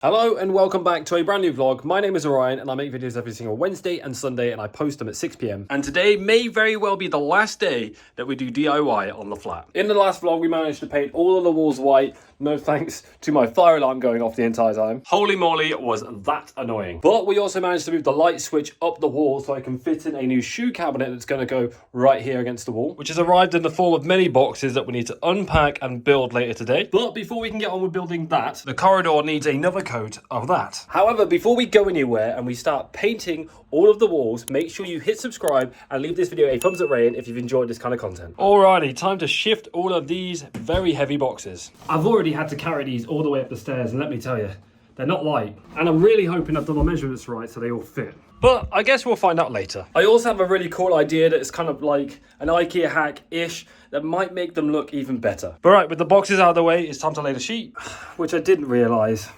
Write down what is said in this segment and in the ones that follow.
Hello and welcome back to a brand new vlog. My name is Orion and I make videos every single Wednesday and Sunday and I post them at 6 p.m. And today may very well be the last day that we do DIY on the flat. In the last vlog we managed to paint all of the walls white, no thanks to my fire alarm going off the entire time. Holy moly, was that annoying. But we also managed to move the light switch up the wall so I can fit in a new shoe cabinet that's going to go right here against the wall, which has arrived in the form of many boxes that we need to unpack and build later today. But before we can get on with building that, the corridor needs another coat of that. However, before we go anywhere and we start painting all of the walls, make sure you hit subscribe and leave this video a thumbs up rating if you've enjoyed this kind of content. Alrighty, time to shift all of these very heavy boxes. I've already had to carry these all the way up the stairs and let me tell you, they're not light. And I'm really hoping I've done my measurements right so they all fit. But I guess we'll find out later. I also have a really cool idea that is kind of like an IKEA hack-ish that might make them look even better. But right, with the boxes out of the way, it's time to lay the sheet, which I didn't realise.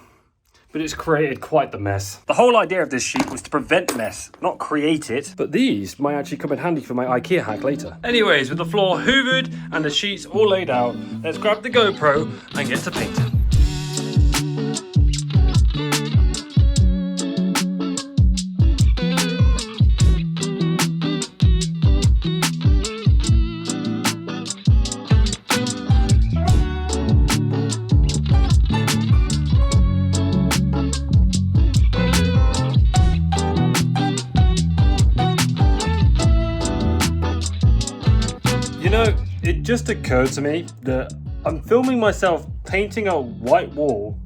But it's created quite the mess. The whole idea of this sheet was to prevent mess, not create it. But these might actually come in handy for my IKEA hack later. Anyways, with the floor hoovered and the sheets all laid out, let's grab the GoPro and get to painting. It just occurred to me that I'm filming myself painting a white wall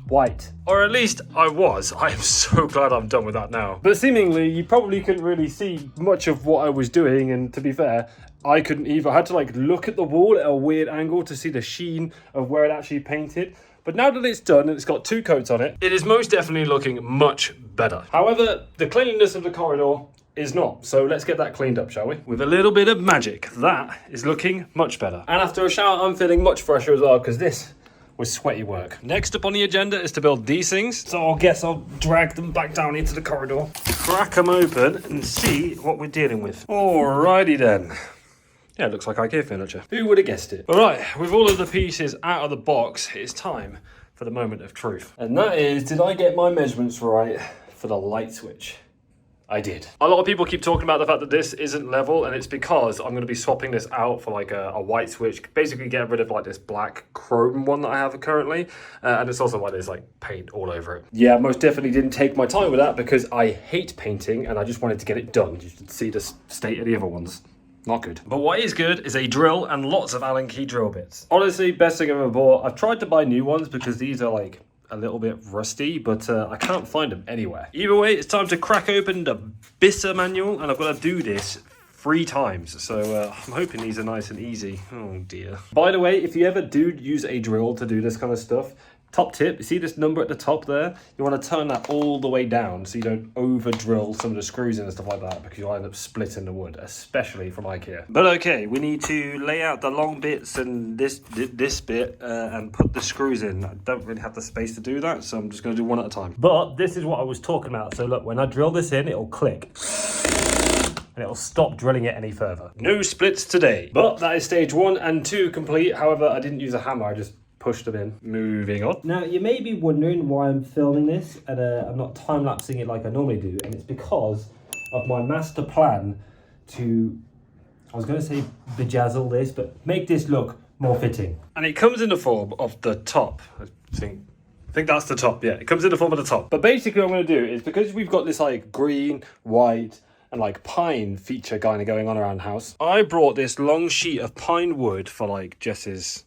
white. Or at least I was. I am so glad I'm done with that now. But seemingly you probably couldn't really see much of what I was doing, and to be fair, I couldn't either. I had to like look at the wall at a weird angle to see the sheen of where it actually painted. But now that it's done and it's got two coats on it, it is most definitely looking much better. However, the cleanliness of the corridor is not. So let's get that cleaned up, shall we? With a little bit of magic, that is looking much better. And after a shower, I'm feeling much fresher as well because this was sweaty work. Next up on the agenda is to build these things. So I guess I'll drag them back down into the corridor, crack them open and see what we're dealing with. Alrighty then. Yeah, it looks like IKEA furniture. Who would have guessed it? All right, with all of the pieces out of the box, it's time for the moment of truth. And that is, did I get my measurements right for the light switch? I did. A lot of people keep talking about the fact that this isn't level, and it's because I'm going to be swapping this out for like a white switch, basically get rid of like this black chrome one that I have currently, and it's also like there's like paint all over it. Yeah, most definitely didn't take my time with that because I hate painting and I just wanted to get it done. You should see the state of the other ones. Not good. But what is good is a drill and lots of Allen key drill bits. Honestly, best thing I've ever bought. I've tried to buy new ones because these are like a little bit rusty, but I can't find them anywhere. Either way, it's time to crack open the BISA manual, and I've got to do this 3 times. So I'm hoping these are nice and easy. Oh dear. By the way, if you ever do use a drill to do this kind of stuff, top tip, you see this number at the top there? You want to turn that all the way down so you don't over drill some of the screws in and stuff like that, because you'll end up splitting the wood, especially from IKEA. But okay, we need to lay out the long bits and this bit and put the screws in. I don't really have the space to do that, so I'm just going to do one at a time. But this is what I was talking about. So look, when I drill this in, it'll click. And it'll stop drilling it any further. No splits today. But that is stage 1 and 2 complete. However, I didn't use a hammer, I just pushed them in. Moving on. Now, you may be wondering why I'm filming this and I'm not time-lapsing it like I normally do, and it's because of my master plan to, I was going to say bejazzle this, but make this look more fitting. And it comes in the form of the top. I think that's the top, yeah. It comes in the form of the top. But basically what I'm going to do is, because we've got this like green, white, and like pine feature kind of going on around the house, I brought this long sheet of pine wood for like Jess's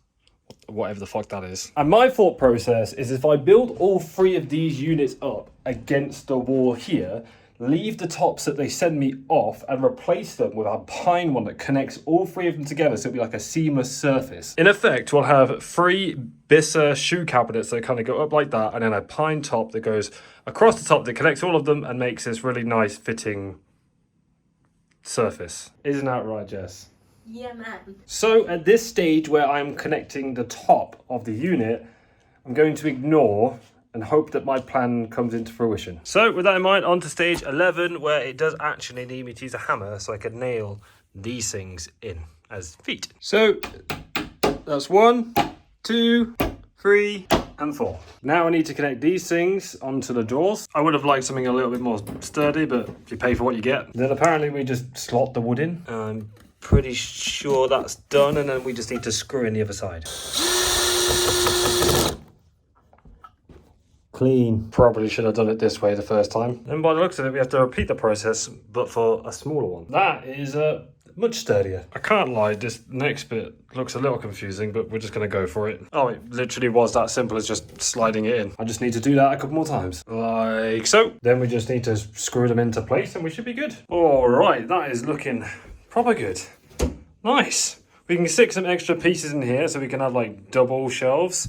whatever the fuck that is. And my thought process is, if I build all 3 of these units up against the wall here, leave the tops that they send me off and replace them with a pine one that connects all 3 of them together, so it'll be like a seamless surface. In effect, we'll have 3 BISA shoe cabinets that kind of go up like that, and then a pine top that goes across the top that connects all of them and makes this really nice fitting surface. Isn't that right, Jess? Yeah, man. So at this stage where I'm connecting the top of the unit, I'm going to ignore and hope that my plan comes into fruition. So with that in mind, on to stage 11, where it does actually need me to use a hammer so I can nail these things in as feet. So that's 1, 2, 3, and 4. Now I need to connect these things onto the doors. I would have liked something a little bit more sturdy, but you pay for what you get. Then apparently we just slot the wood in. I'm pretty sure that's done, and then we just need to screw in the other side. Clean. Probably should have done it this way the first time. And by the looks of it, we have to repeat the process, but for a smaller one. That is much sturdier. I can't lie, this next bit looks a little confusing, but we're just going to go for it. Oh, it literally was that simple as just sliding it in. I just need to do that a couple more times. Like so. Then we just need to screw them into place and we should be good. All right, that is looking proper good. Nice. We can stick some extra pieces in here so we can have like double shelves.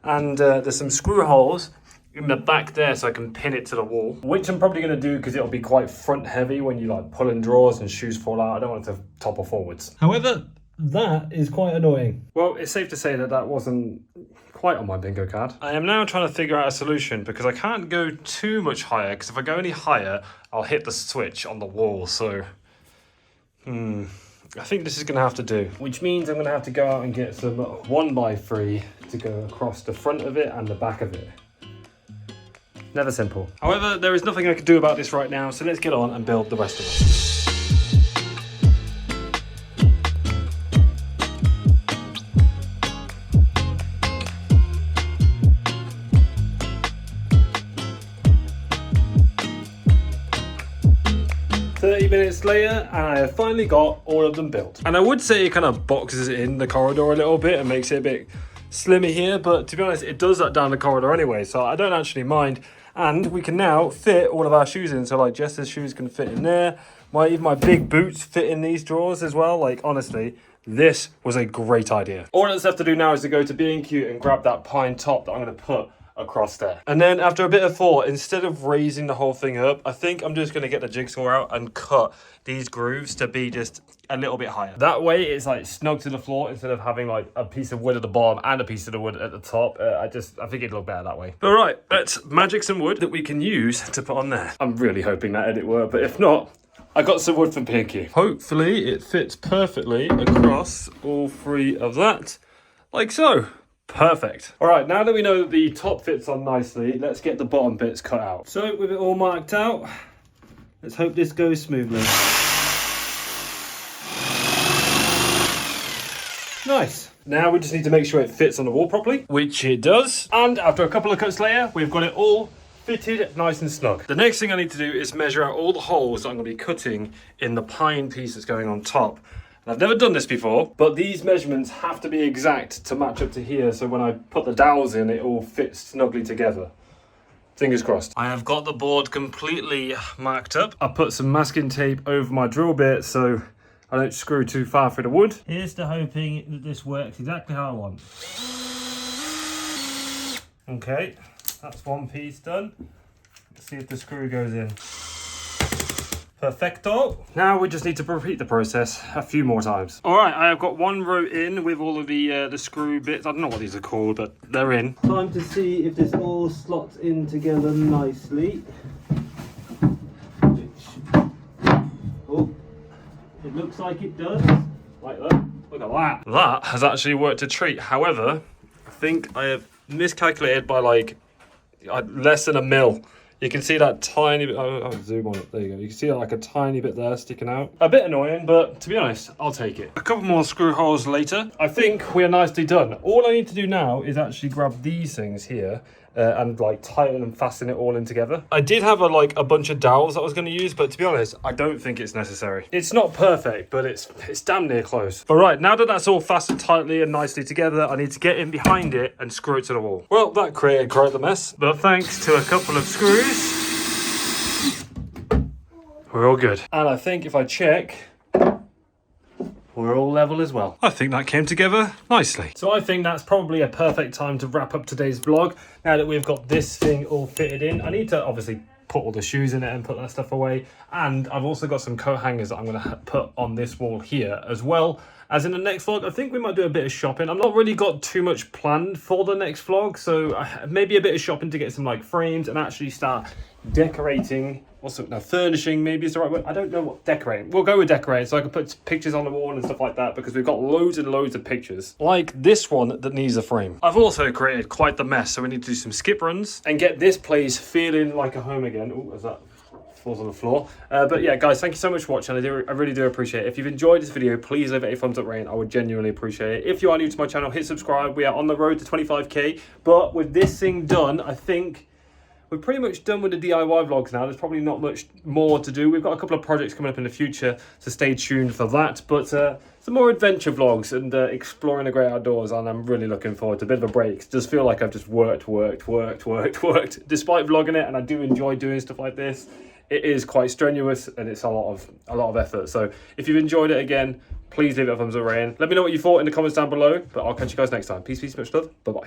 And there's some screw holes in the back there so I can pin it to the wall, which I'm probably going to do because it'll be quite front heavy when you like pull in drawers and shoes fall out. I don't want it to topple forwards. However, that is quite annoying. Well, it's safe to say that that wasn't quite on my bingo card. I am now trying to figure out a solution because I can't go too much higher, because if I go any higher, I'll hit the switch on the wall. So, I think this is going to have to do. Which means I'm going to have to go out and get some 1x3 to go across the front of it and the back of it. Never simple. However, there is nothing I can do about this right now, so let's get on and build the rest of it. 30 minutes later, and I have finally got all of them built. And I would say it kind of boxes it in the corridor a little bit and makes it a bit slimmer here, but to be honest, it does that down the corridor anyway, so I don't actually mind. And we can now fit all of our shoes in, so like Jess's shoes can fit in there. Even my big boots fit in these drawers as well. Like honestly, this was a great idea. All that's left to do now is to go to B&Q and grab that pine top that I'm going to put across there. And then after a bit of thought, instead of raising the whole thing up, I think I'm just going to get the jigsaw out and cut these grooves to be just a little bit higher. That way it's like snug to the floor instead of having like a piece of wood at the bottom and a piece of the wood at the top. I think it'd look better that way. All right, let's magic some wood that we can use to put on there. I'm really hoping that edit worked, but if not, I got some wood from P&Q. Hopefully it fits perfectly across all 3 of that, like so. Perfect. All right, now that we know that the top fits on nicely, let's get the bottom bits cut out. So with it all marked out, let's hope this goes smoothly. Nice. Now we just need to make sure it fits on the wall properly, which it does. And after a couple of cuts later, we've got it all fitted nice and snug. The next thing I need to do is measure out all the holes that I'm going to be cutting in the pine piece that's going on top. I've never done this before, but these measurements have to be exact to match up to here, so when I put the dowels in, it all fits snugly together. Fingers crossed. I have got the board completely marked up. I put some masking tape over my drill bit so I don't screw too far through the wood. Here's to hoping that this works exactly how I want. Okay, that's one piece done. Let's see if the screw goes in. Perfecto. Now we just need to repeat the process a few more times. All right, I have got one row in with all of the screw bits. I don't know what these are called, but they're in. Time to see if this all slots in together nicely. Oh, it looks like it does. Like that. Look at that. That has actually worked a treat. However, I think I have miscalculated by like less than a mil. You can see that tiny bit, I'll zoom on it, there you go. You can see like a tiny bit there sticking out. A bit annoying, but to be honest, I'll take it. A couple more screw holes later, I think we are nicely done. All I need to do now is actually grab these things here and like tighten and fasten it all in together. I did have a bunch of dowels that I was going to use, but to be honest, I don't think it's necessary. It's not perfect, but it's damn near close. But right, now that that's all fastened tightly and nicely together, I need to get in behind it and screw it to the wall. Well, that created quite the mess, but thanks to a couple of screws, we're all good. And I think if I check, we're all level as well. I think that came together nicely. So I think that's probably a perfect time to wrap up today's vlog. Now that we've got this thing all fitted in, I need to obviously put all the shoes in it and put that stuff away. And I've also got some coat hangers that I'm going to put on this wall here as well. As in the next vlog, I think we might do a bit of shopping. I've not really got too much planned for the next vlog, so maybe a bit of shopping to get some like frames and actually start decorating. Now furnishing maybe is the right word. I don't know what decorating. We'll go with decorating, so I can put pictures on the wall and stuff like that, because we've got loads and loads of pictures. Like this one that needs a frame. I've also created quite the mess, so we need to do some skip runs and get this place feeling like a home again. Oh, as that falls on the floor. But yeah, guys, thank you so much for watching. I really do appreciate it. If you've enjoyed this video, please leave it a thumbs up rating. I would genuinely appreciate it. If you are new to my channel, hit subscribe. We are on the road to 25k, but with this thing done, I think we're pretty much done with the DIY vlogs now. There's probably not much more to do. We've got a couple of projects coming up in the future, so stay tuned for that. But some more adventure vlogs and exploring the great outdoors, and I'm really looking forward to a bit of a break. It does feel like I've just worked. Despite vlogging it, and I do enjoy doing stuff like this, it is quite strenuous and it's a lot of effort. So if you've enjoyed it, again, please leave it a thumbs up rating. Let me know what you thought in the comments down below, but I'll catch you guys next time. Peace, much love. Bye-bye.